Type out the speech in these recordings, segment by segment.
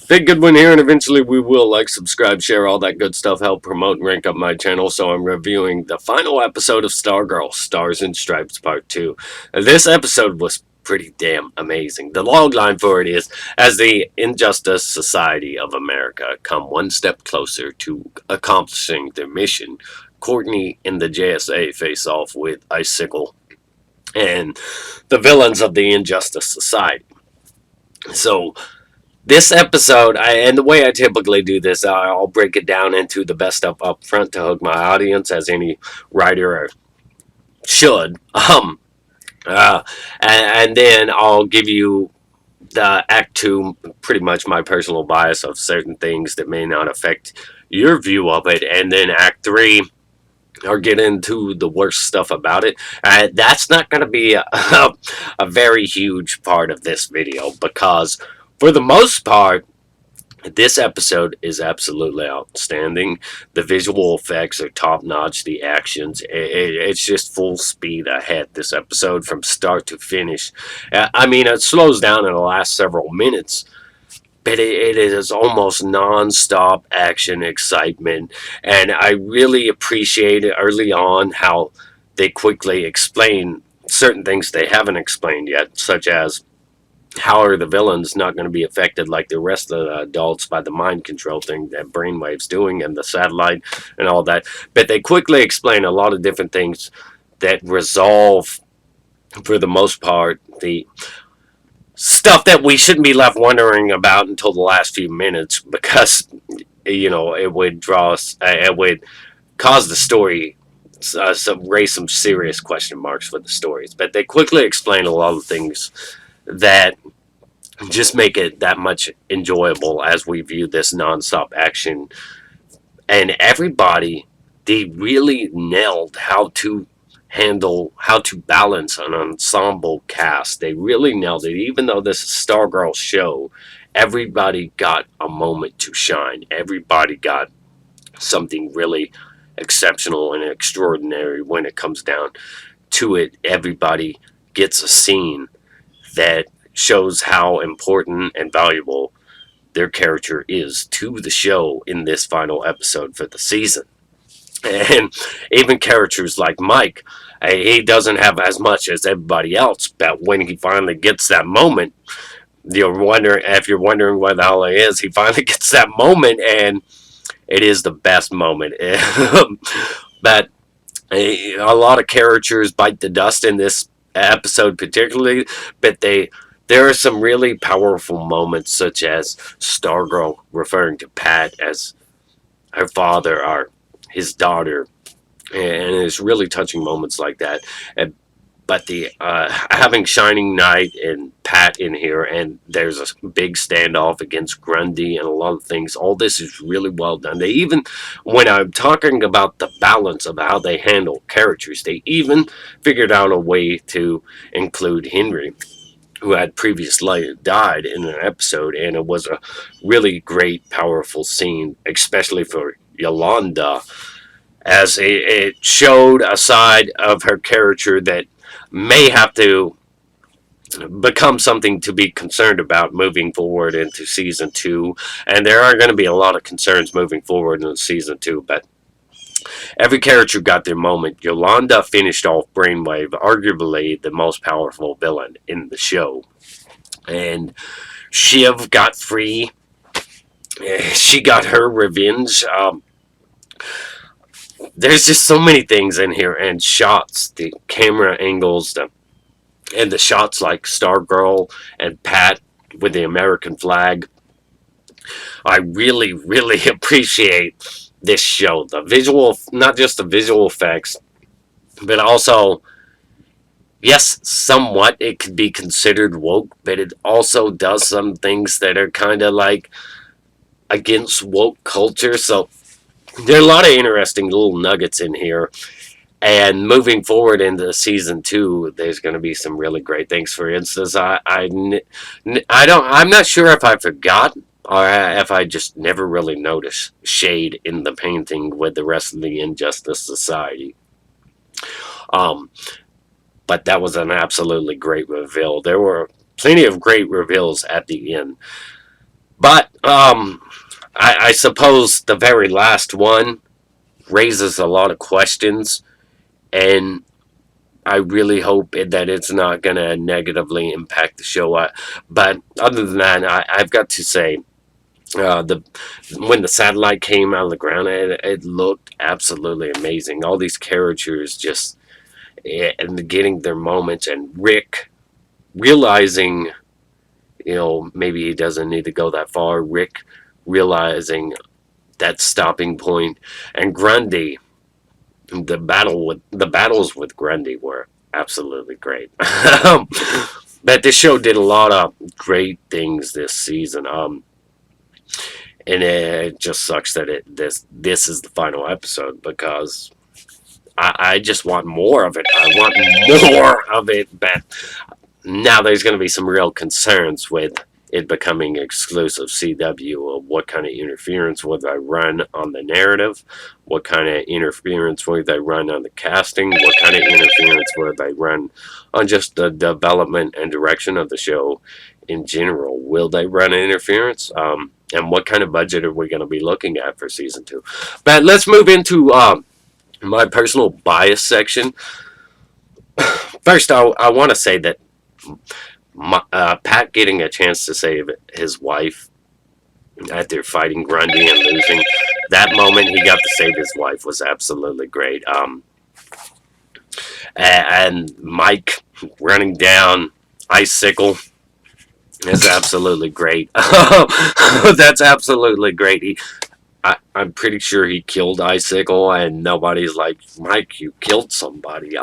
Big good one here, and eventually we will like, subscribe, share, all that good stuff, help promote and rank up my channel. So I'm reviewing the final episode of Stargirl, Stars and Stripes Part 2. This episode was pretty damn amazing. The logline for it is, as the Injustice Society of America come one step closer to accomplishing their mission, Courtney and the JSA face off with Icicle and the villains of the Injustice Society. So this episode, and the way I typically do this, I'll break it down into the best stuff up front to hook my audience, as any writer should. And then I'll give you the Act 2, pretty much my personal bias of certain things that may not affect your view of it. And then Act 3, or get into the worst stuff about it. That's not going to be a very huge part of this video, because for the most part, this episode is absolutely outstanding. The visual effects are top notch. The actions, it's just full speed ahead. This episode from start to finish. I mean, it slows down in the last several minutes, but it is almost non-stop action excitement. And I really appreciate it early on how they quickly explain certain things they haven't explained yet, such as how are the villains not going to be affected like the rest of the adults by the mind control thing that Brainwave's doing and the satellite and all that. But they quickly explain a lot of different things that resolve, for the most part, the stuff that we shouldn't be left wondering about until the last few minutes, because it would draw us, it would cause the story raise some serious question marks for the stories. But they quickly explain a lot of things that just make it that much enjoyable as we view this non-stop action. And everybody, they really nailed how to balance an ensemble cast. They really nailed it. Even though this is Stargirl show, everybody got a moment to shine. Everybody got something really exceptional and extraordinary when it comes down to it. Everybody gets a scene that shows how important and valuable their character is to the show in this final episode for the season. And even characters like Mike, he doesn't have as much as everybody else, but when he finally gets that moment, if you're wondering what the hell it is, he finally gets that moment, and it is the best moment. But a lot of characters bite the dust in this episode particularly, but there are some really powerful moments, such as Stargirl referring to Pat as her father or his daughter, and it's really touching moments like that. But the having Shining Knight and Pat in here, and there's a big standoff against Grundy and a lot of things. All this is really well done. They even, when I'm talking about the balance of how they handle characters, they even figured out a way to include Henry, who had previously died, in an episode, and it was a really great, powerful scene, especially for Yolanda, as it showed a side of her character that may have to become something to be concerned about moving forward into season 2. And there are going to be a lot of concerns moving forward into season 2, but every character got their moment. Yolanda finished off Brainwave, arguably the most powerful villain in the show. And Shiv got free. She got her revenge. There's just so many things in here, and shots, the camera angles, and the shots like Stargirl and Pat with the American flag. I really, really appreciate this show. The visual, not just the visual effects, but also, yes, somewhat it could be considered woke, but it also does some things that are kind of like against woke culture. So there are a lot of interesting little nuggets in here. And moving forward into season 2, there's going to be some really great things. For instance, I'm not sure if I forgot or if I just never really noticed shade in the painting with the rest of the Injustice Society. But that was an absolutely great reveal. There were plenty of great reveals at the end. But I suppose the very last one raises a lot of questions, and I really hope that it's not going to negatively impact the show. But other than that, I've got to say, the when the satellite came out of the ground, it looked absolutely amazing. All these characters just and getting their moments, and Rick realizing, maybe he doesn't need to go that far. Rick realizing that stopping point, and Grundy. The battles with Grundy were absolutely great. But this show did a lot of great things this season. And it just sucks that this is the final episode, because I just want more of it. I want more of it, but now there's going to be some real concerns with it becoming exclusive CW. What kind of interference would they run on the narrative? What kind of interference would they run on the casting? What kind of interference would they run on just the development and direction of the show in general? Will they run interference? And what kind of budget are we going to be looking at for season 2? But let's move into my personal bias section. First, I want to say that Pat getting a chance to save his wife after fighting Grundy and losing, that moment he got to save his wife was absolutely great. And Mike running down Icicle is absolutely great. That's absolutely great. I'm pretty sure he killed Icicle, and nobody's like, Mike, you killed somebody.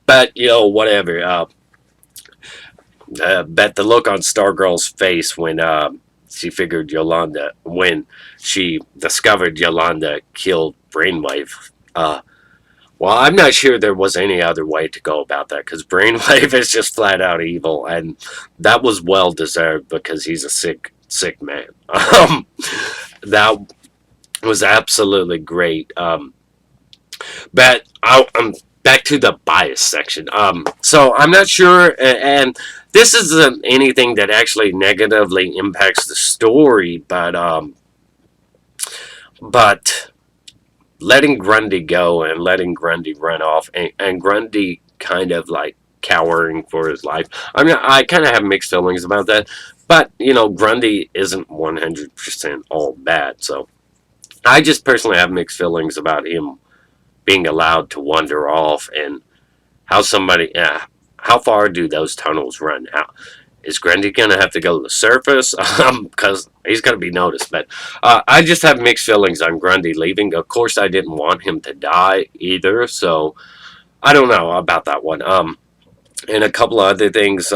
But whatever. But the look on Stargirl's face when she figured when she discovered Yolanda killed Brainwave. Well, I'm not sure there was any other way to go about that, because Brainwave is just flat out evil, and that was well deserved because he's a sick man. That was absolutely great. But I'm back to the bias section. So I'm not sure, and this isn't anything that actually negatively impacts the story, but letting Grundy go and letting Grundy run off, and Grundy kind of like cowering for his life. I mean, I kind of have mixed feelings about that, but Grundy isn't 100% all bad, so I just personally have mixed feelings about him being allowed to wander off, and how far do those tunnels run? Is Grundy gonna have to go to the surface? Because he's gonna be noticed. But I just have mixed feelings on Grundy leaving. Of course, I didn't want him to die either, so I don't know about that one. And a couple of other things.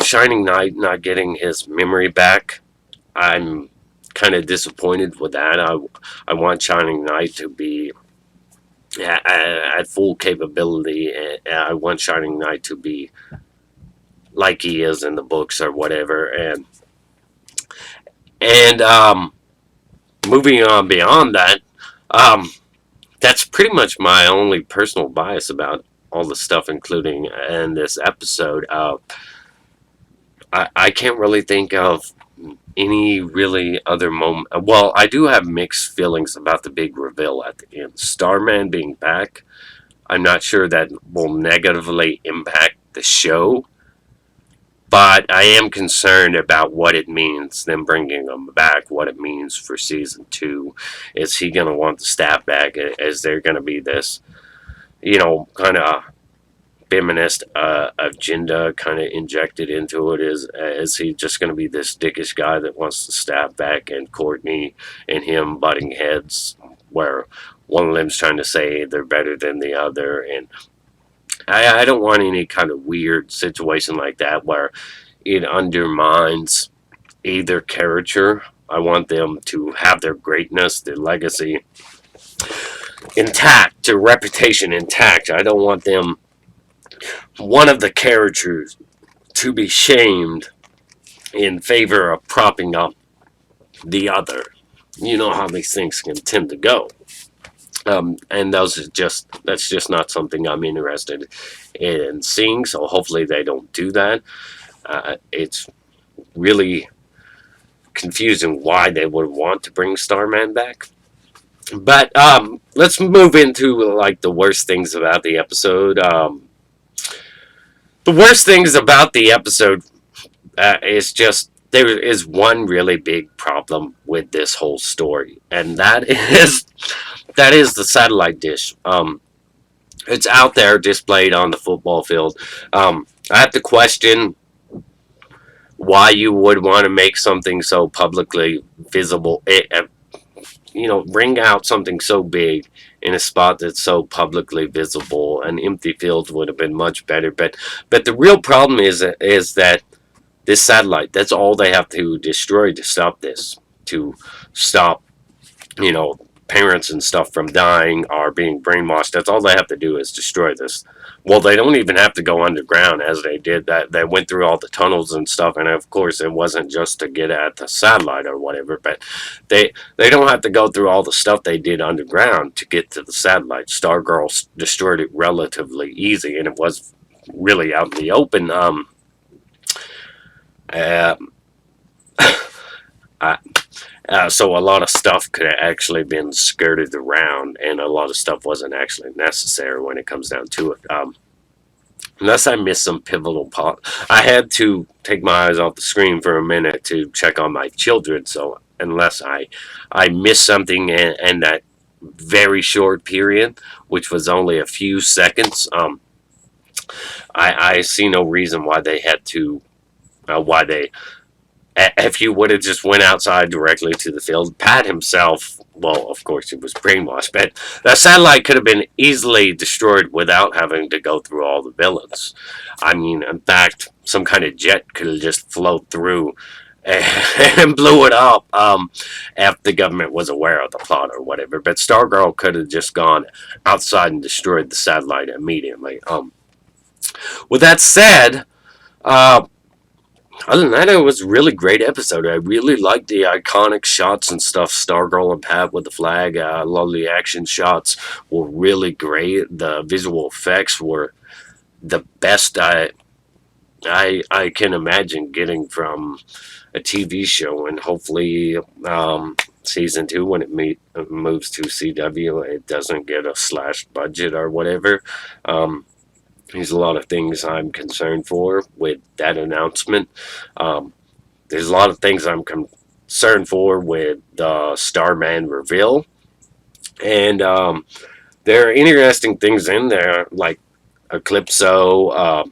Shining Knight not getting his memory back. I'm kind of disappointed with that. I want Shining Knight to be at full capability. I want Shining Knight to be like he is in the books or whatever. And moving on beyond that, that's pretty much my only personal bias about all the stuff, including in this episode. I can't really think of any really other moment. Well, I do have mixed feelings about the big reveal at the end. Starman being back, I'm not sure that will negatively impact the show, but I am concerned about what it means, them bringing him back, what it means for season 2. Is he going to want the staff back? Is there going to be this, kind of feminist agenda kind of injected into it? Is he just going to be this dickish guy that wants the staff back, and Courtney and him butting heads where one of them's trying to say they're better than the other? And I don't want any kind of weird situation like that where it undermines either character. I want them to have their greatness, their legacy intact, their reputation intact. I don't want one of the characters to be shamed in favor of propping up the other. You know how these things can tend to go. And that's just not something I'm interested in seeing, so hopefully they don't do that. It's really confusing why they would want to bring Starman back. But let's move into like the worst things about the episode. The worst things about the episode is just there is one really big problem with this whole story, and that is the satellite dish. It's out there displayed on the football field. I have to question why you would want to make something so publicly visible. Bring out something so big in a spot that's so publicly visible. An empty field would have been much better. But the real problem is that this satellite. That's all they have to destroy to stop this. To stop, you know, parents and stuff from dying or being brainwashed. That's all they have to do is destroy this. Well, they don't even have to go underground as they did. That they went through all the tunnels and stuff, and of course, it wasn't just to get at the satellite or whatever. But they don't have to go through all the stuff they did underground to get to the satellite. Stargirl destroyed it relatively easy, and it was really out in the open. Uh, I, so a lot of stuff could have actually been skirted around, and a lot of stuff wasn't actually necessary when it comes down to it. Unless I missed some pivotal part, I had to take my eyes off the screen for a minute to check on my children. So unless I missed something in that very short period, which was only a few seconds, I see no reason why they had to why they if you would have just went outside directly to the field, Pat himself, well, of course he was brainwashed, but that satellite could have been easily destroyed without having to go through all the villains. I mean, in fact, some kind of jet could have just flowed through and blew it up if the government was aware of the plot or whatever. But Stargirl could have just gone outside and destroyed the satellite immediately. With that said, uh, other than that, it was a really great episode. I really liked the iconic shots and stuff. Stargirl and Pat with the flag. A lot of the action shots were really great. The visual effects were the best I can imagine getting from a TV show. And hopefully, season 2, when it moves to CW, it doesn't get a slashed budget or whatever. There's a lot of things I'm concerned for with that announcement. There's a lot of things I'm concerned for with the Starman reveal. And there are interesting things in there, like Eclipso,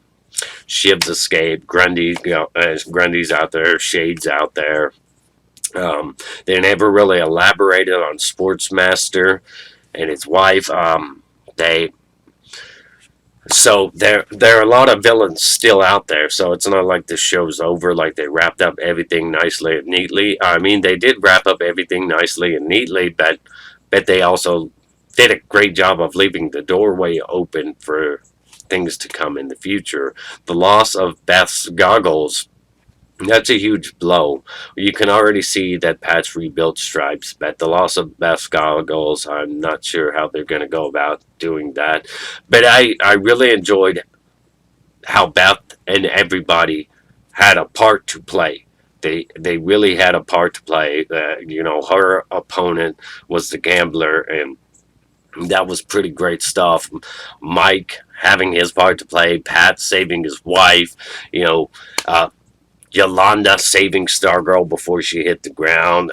Shiv's escape, Grundy's out there, Shade's out there. They never really elaborated on Sportsmaster and his wife. They So there are a lot of villains still out there. So it's not like the show's over. Like they wrapped up everything nicely and neatly. I mean, they did wrap up everything nicely and neatly, but they also did a great job of leaving the doorway open for things to come in the future. The loss of Beth's goggles, that's a huge blow. You can already see that Patch rebuilt Stripes, but the loss of Beth's goggles, I'm not sure how they're going to go about doing that. But I really enjoyed how Beth and everybody had a part to play. They really had a part to play. Her opponent was the gambler, and that was pretty great stuff. Mike having his part to play, Pat saving his wife, you know, Yolanda saving Stargirl before she hit the ground,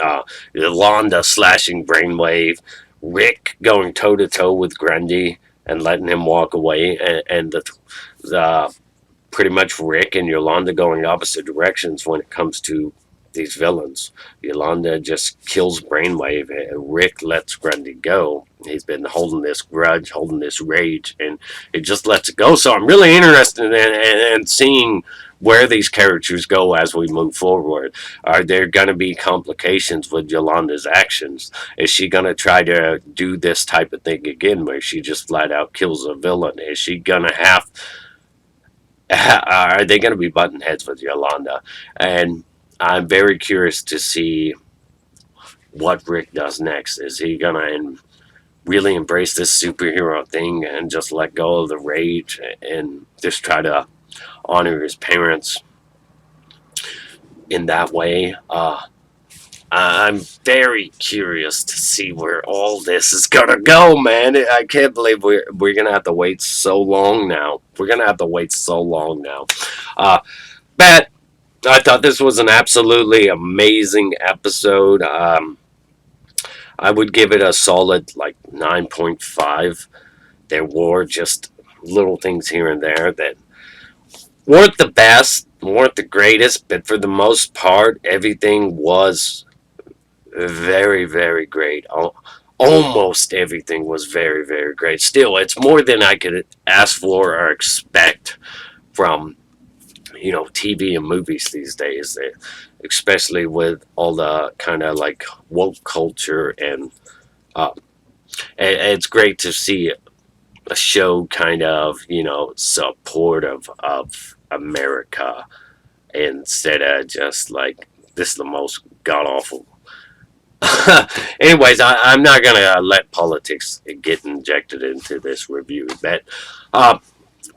Yolanda slashing Brainwave, Rick going toe to toe with Grundy and letting him walk away, and the pretty much Rick and Yolanda going opposite directions when it comes to these villains. Yolanda just kills Brainwave, and Rick lets Grundy go. He's been holding this grudge, holding this rage, and it just lets it go. So I'm really interested in seeing where these characters go as we move forward. Are there going to be complications with Yolanda's actions? Is she going to try to do this type of thing again where she just flat out kills a villain? Is she going to are they going to be button heads with Yolanda? And I'm very curious to see what Rick does next. Is he going to really embrace this superhero thing and just let go of the rage and just try to honor his parents? in that way. I'm very curious to see where all this is gonna go, man. I can't believe we're gonna have to wait so long now. We're gonna have to wait so long now. Uh, but I thought this was an absolutely amazing episode. I would give it a solid like 9.5. There were just little things here and there that weren't the best, weren't the greatest, but for the most part, everything was very, very great. Almost everything was very, very great. Still, it's more than I could ask for or expect from TV and movies these days, especially with all the kind of like woke culture uh, it's great to see a show kind of supportive of America instead of just like this is the most god awful. Anyways, I'm not gonna let politics get injected into this review, but uh,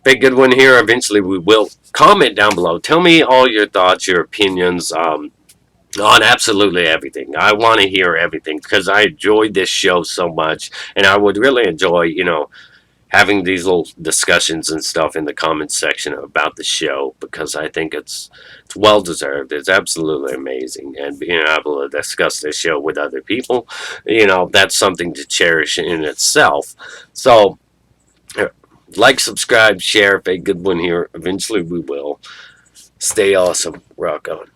big good one here. Eventually, we will comment down below. Tell me all your thoughts, your opinions on absolutely everything. I want to hear everything because I enjoyed this show so much, and I would really enjoy, having these little discussions and stuff in the comments section about the show because I think it's well deserved. It's absolutely amazing, and being able to discuss this show with other people, that's something to cherish in itself. So, like, subscribe, share. If a good one here, eventually we will. Stay awesome. Rock on.